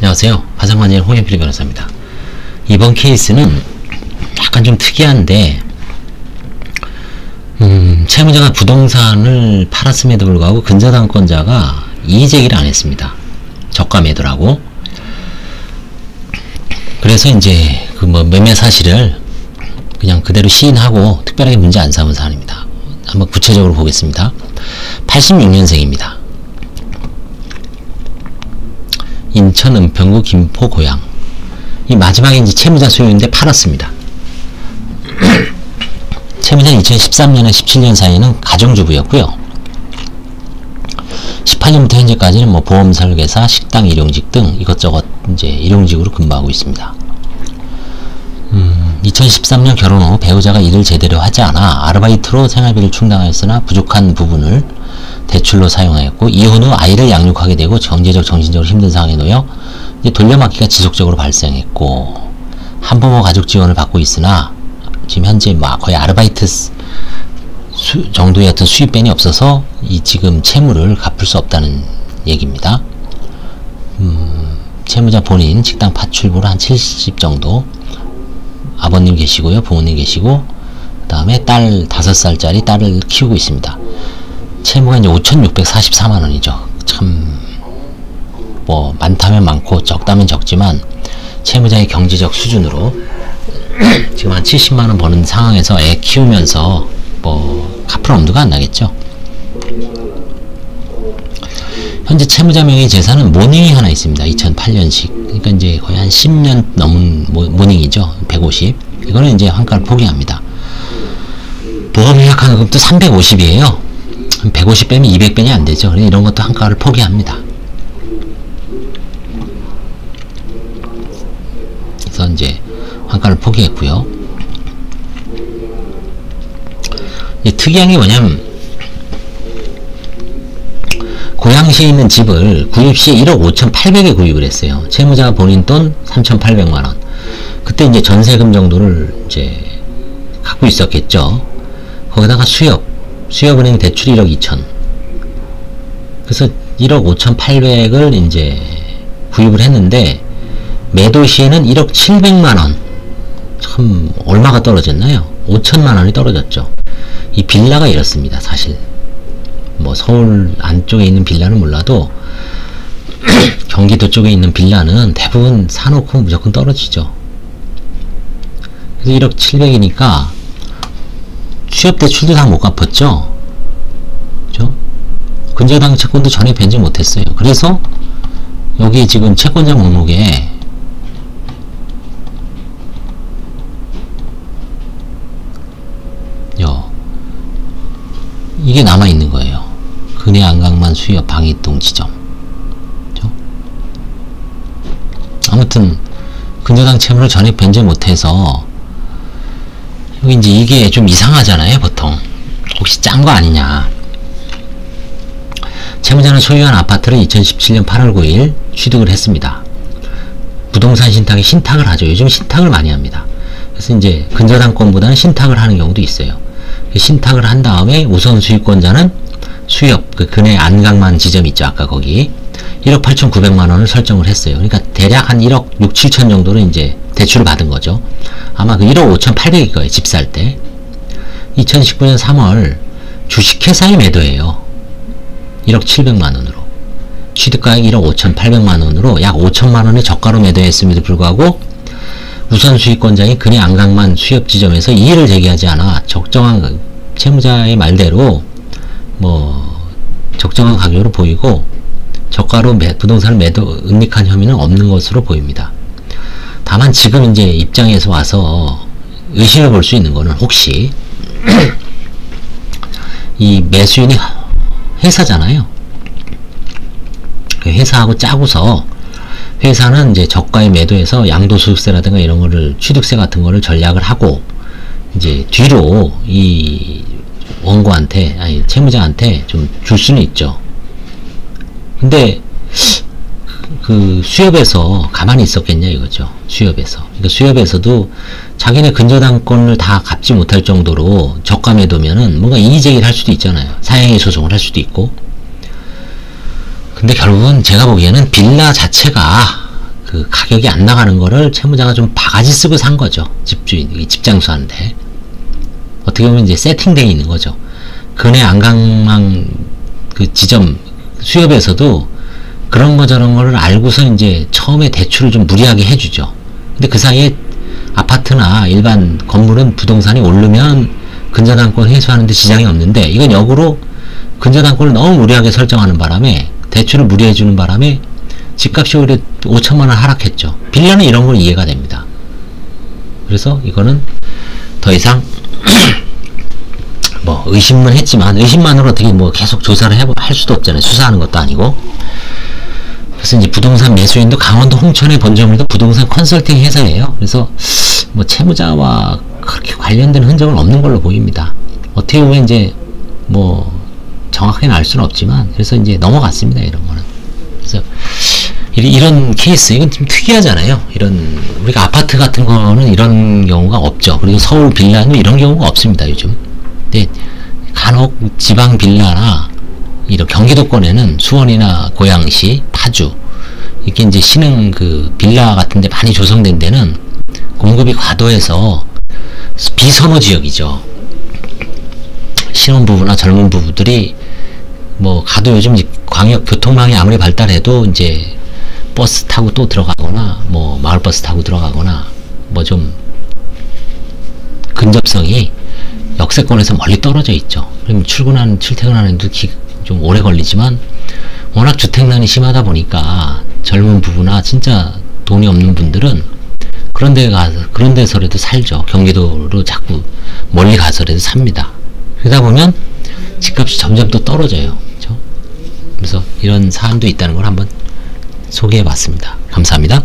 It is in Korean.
안녕하세요. 화상관절 홍현필 변호사입니다. 이번 케이스는 약간 좀 특이한데 채무자가 부동산을 팔았음에도 불구하고 근저당권자가 이의제기를 안 했습니다. 저가 매도라고. 그래서 이제 그 매매 사실을 그냥 그대로 시인하고 특별하게 문제 안 삼은 사안입니다. 한번 구체적으로 보겠습니다. 86년생입니다. 인천 은평구 김포 고향. 이 마지막에 이제 채무자 소유인데 팔았습니다. 채무자는 2013년에 17년 사이에는 가정주부였고요. 18년부터 현재까지는 뭐 보험 설계사, 식당 일용직 등 이것저것 이제 일용직으로 근무하고 있습니다. 2013년 결혼 후 배우자가 일을 제대로 하지 않아 아르바이트로 생활비를 충당하였으나 부족한 부분을 대출로 사용하였고, 이혼 후 아이를 양육하게 되고 경제적 정신적으로 힘든 상황에 놓여 이제 돌려막기가 지속적으로 발생했고, 한부모 가족 지원을 받고 있으나 지금 현재 거의 아르바이트 정도의 어떤 수입변이 없어서 이 지금 채무를 갚을 수 없다는 얘기입니다. 채무자 본인 식당 파출부로 한 70 정도, 아버님 계시고요, 부모님 계시고, 그 다음에 딸 5살짜리 딸을 키우고 있습니다. 채무가 이제 5,644만원이죠. 참, 뭐, 많다면 많고, 적다면 적지만, 채무자의 경제적 수준으로, 지금 한 70만원 버는 상황에서 애 키우면서, 뭐, 갚을 엄두가 안 나겠죠. 현재 채무자 명의 재산은 모닝이 하나 있습니다. 2008년식. 그러니까 이제 거의 한 10년 넘은 모닝이죠. 150. 이거는 이제 환가를 포기합니다. 보험 예약환급도 350이에요. 150 빼면 200배니 안 되죠. 그래서 이런 것도 환가를 포기합니다. 그래서 이제 환가를 포기했고요. 특이한 게 뭐냐면, 고양시에 있는 집을 구입시에 1억 5,800에 구입을 했어요. 채무자가 본인 돈 3,800만원. 그때 이제 전세금 정도를 이제 갖고 있었겠죠. 거기다가 수협은행 대출 1억 2천. 그래서 1억 5,800을 이제 구입을 했는데, 매도 시에는 1억 700만원. 참, 얼마가 떨어졌나요? 5천만원이 떨어졌죠. 이 빌라가 이렇습니다, 사실. 뭐, 서울 안쪽에 있는 빌라는 몰라도, 경기도 쪽에 있는 빌라는 대부분 사놓고 무조건 떨어지죠. 그래서 1억 700이니까, 취업대출도 다 못 갚았죠. 그죠? 근저당 채권도 전혀 변제 못했어요. 그래서 여기 지금 채권자 목록에 이게 남아있는 거예요. 근해 안강만 수협 방이동 지점. 그죠? 아무튼 근저당 채무를 전혀 변제 못해서 여기 이제 이게 좀 이상하잖아요, 보통. 혹시 짠 거 아니냐. 채무자는 소유한 아파트를 2017년 8월 9일 취득을 했습니다. 부동산 신탁을 하죠. 요즘 신탁을 많이 합니다. 그래서 이제 근저당권보다는 신탁을 하는 경우도 있어요. 신탁을 한 다음에 우선 수익권자는 수협, 그 근해 안강만 지점 있죠. 아까 거기. 1억 8,900만원을 설정을 했어요. 그러니까 대략 한 1억 6, 7천 정도는 이제 대출을 받은 거죠. 아마 그 1억 5,800일 거예요. 집 살 때. 2019년 3월 주식회사의 매도예요. 1억 700만원으로. 취득가액 1억 5,800만원으로 약 5천만원의 저가로 매도했음에도 불구하고 우선 수익권자인 근해 안강만 수협 지점에서 이의를 제기하지 않아 적정한, 채무자의 말대로 뭐 적정한 가격으로 보이고 저가로 부동산을 은닉한 혐의는 없는 것으로 보입니다. 다만 지금 이제 입장에서 와서 의심해 볼 수 있는 거는, 혹시 이 매수인이 회사잖아요. 그 회사하고 짜고서 회사는 이제 저가에 매도해서 양도소득세라든가 이런 거를, 취득세 같은 거를 전략을 하고 이제 뒤로 이 원고한테, 아니 채무자한테 좀 줄 수는 있죠. 근데 그 수협에서 가만히 있었겠냐 이거죠. 수협에서. 그러니까 수협에서도 자기네 근저당권을 다 갚지 못할 정도로 저가 매도면은 뭔가 이의제기를 할 수도 있잖아요. 사행위 소송을 할 수도 있고. 근데 결국은 제가 보기에는 빌라 자체가 그 가격이 안 나가는 거를 채무자가 좀 바가지 쓰고 산 거죠. 집주인, 집장수한테. 어떻게 보면 이제 세팅되어 있는 거죠. 근해 안강망 그 지점 수협에서도 그런 거 저런 거를 알고서 이제 처음에 대출을 좀 무리하게 해주죠. 근데 그 사이에 아파트나 일반 건물은 부동산이 오르면 근저당권 회수하는데 지장이 없는데, 이건 역으로 근저당권을 너무 무리하게 설정하는 바람에, 대출을 무리해주는 바람에 집값이 오히려 5천만원 하락했죠. 빌라는 이런 건 이해가 됩니다. 그래서 이거는 더 이상 뭐 의심은 했지만, 의심만으로 어떻게 뭐 계속 조사를 할 수도 없잖아요. 수사하는 것도 아니고. 그래서 이제 부동산 매수인도 강원도 홍천의 본점도 부동산 컨설팅 회사예요. 그래서 뭐 채무자와 그렇게 관련된 흔적은 없는 걸로 보입니다. 어떻게 보면 이제 뭐 정확하게는 알 수는 없지만, 그래서 이제 넘어갔습니다. 이런 거는. 그래서 이런 케이스, 이건 좀 특이하잖아요. 이런, 우리가 아파트 같은 거는 이런 경우가 없죠. 그리고 서울 빌라는 이런 경우가 없습니다. 요즘. 근데 간혹 지방 빌라나 이런 경기도권에는 수원이나 고양시, 파주, 이렇게 이제 신흥 그 빌라 같은 데 많이 조성된 데는 공급이 과도해서 비선호 지역이죠. 신혼부부나 젊은 부부들이 뭐 가도 요즘 광역 교통망이 아무리 발달해도 이제 버스 타고 또 들어가거나 뭐 마을버스 타고 들어가거나 뭐 좀 근접성이 역세권에서 멀리 떨어져 있죠. 그럼 출퇴근하는데 좀 오래 걸리지만, 워낙 주택난이 심하다 보니까 젊은 부부나 진짜 돈이 없는 분들은 그런 데서라도 살죠. 경기도로 자꾸 멀리 가서라도 삽니다. 그러다 보면 집값이 점점 또 떨어져요. 그렇죠? 그래서 이런 사안도 있다는 걸 한번 소개해 봤습니다. 감사합니다.